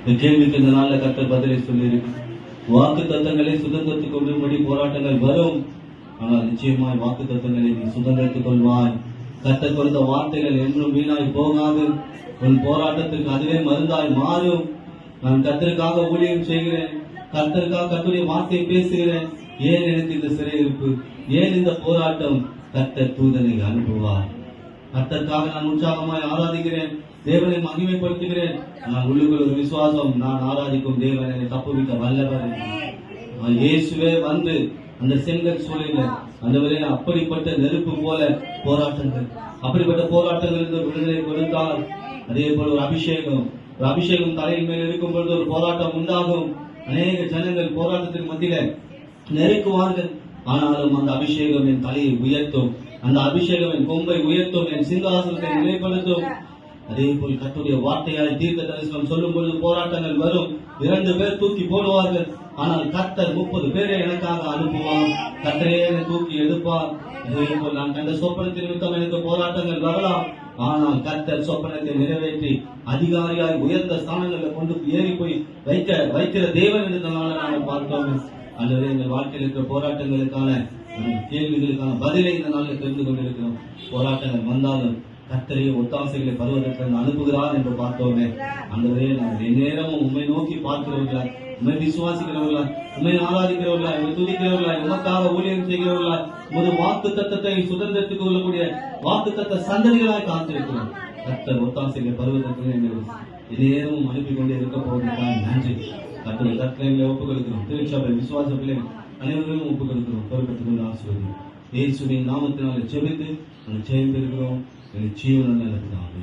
இந்த கேள்விக்கு இந்த நாள்ல கர்த்தர் பதிலை சொல்லியிருக்கு. வாக்கு தத்தங்களை சுதந்திரத்துக் கொள்ளும்படி போராட்டங்கள் வரும். ஆனால் நிச்சயமாய் வாக்கு தத்தங்களை நீ சுதந்திரத்துக் கொள்வாய். கர்த்தர் கொடுத்த வார்த்தைகள் என்றும் வீணாய் போகாது. உன் போராட்டத்திற்கு அதுவே மருந்தாய் மாறும். நான் கர்த்தருக்காக ஊழியம் செய்கிறேன், கர்த்தருக்காக கர்த்தருடைய வார்த்தையை பேசுகிறேன். ஏன் எனக்கு இந்த சிறையிருப்பு, ஏன் இந்த போராட்டம்? கர்த்தர் தூதனை அனுப்புவார். கர்த்தருக்காக நான் உற்சாகமாய் ஆராதிக்கிறேன், தேவனை மகிமைப்படுத்துகிறேன். நான் உள்ளுக்குள் ஒரு விசுவாசம், நான் ஆராதிக்கும் தேவன் என்னை தப்புவிக்க வல்லவர். இயேசுவே வந்து அந்த செங்கல் சூழல அந்த வரையில அப்படிப்பட்ட நெருப்பு போல போராட்டங்கள், அப்படிப்பட்ட போராட்டங்களுக்கு விடுதலை கொடுத்தால், அதே போல ஒரு அபிஷேகம் தலையின் மேல் இருக்கும் பொழுது ஒரு போராட்டம் உண்டாகும். அநேக ஜனங்கள் போராட்டத்தின் மத்தியில நெருக்குவார்கள். ஆனாலும் அந்த அபிஷேகம் என் தலையை உயர்த்தும், அந்த அபிஷேகம் என் கொம்பை உயர்த்தும், என் சிங்காசனத்தை நிலைப்படுத்தும். அதே போல் கர்த்தருடைய வார்த்தையால் தீர்க்க தரிசனம் சொல்லும் பொழுது போராட்டங்கள் வரும். 2 பேர் தூக்கி போடுவார்கள், ஆனால் கர்த்தர் 30 பேரை எனக்காக அனுப்புவார். கர்த்தரே என்னை தூக்கி எடுப்பார். அதே போல் நான் கண்ட சொப்பனத்தின் நிமித்தம் எனக்கு போராட்டங்கள் வரலாம், ஆனால் கர்த்தர் சொப்பனத்தை நிறைவேற்றி அதிகாரியாய் உயர்ந்த ஸ்தானங்களில் கொண்டு ஏறி போய் வைக்கிற தேவன் என்றனால நாங்கள் பார்த்தோம். அல்லது எங்கள் வாழ்க்கையில் இருக்கிற போராட்டங்களுக்கான கேள்விகளுக்கான பதிலை இந்த நாளில் தெரிந்து கொண்டிருக்கிறோம். போராட்டங்கள் வந்தாலும் கர்த்தரையே ஒத்தாசைகளை பருவதற்கு அனுப்புகிறார் என்று பார்த்தோமே. அந்த வரையை நாங்கள் எந்நேரமும் உண்மை நோக்கி பார்க்கிறவர்களா, உண்மை விசுவாசிக்கிறவர்களா, உண்மை ஆராதிக்கிறவர்களா, உண்மை துதிக்கிறவர்களா, உமக்காக ஊழியம் செய்கிறவர்களா, உமது வாக்கு தத்தத்தை சுதந்திரத்துக்கு கொள்ளக்கூடிய வாக்கு தத்த சந்ததிகளாய் காத்திருக்கிறோம். கர்த்தர் ஒத்தாசைகளை பருவதற்கு எந்நேரமும் அனுப்பி கொண்டே இருக்க போவதற்காக நன்றி. கர்த்தரை கர்த்தரை ஒப்புக் கொடுக்கிறோம். திருச்சபை விசுவாச பிள்ளைகள் அனைவரும் ஒப்புக் கொடுக்கிறோம். பொறுப்பெற்றுக் கொண்டு ஆசீர்வதிக்கிறோம். இயேசுவின் நாமத்தினாலே ஜெபித்து நாங்கள் ஜெயம் பெறுகிறோம். எங்கள் ஜீவன நல்ல பிதாவே.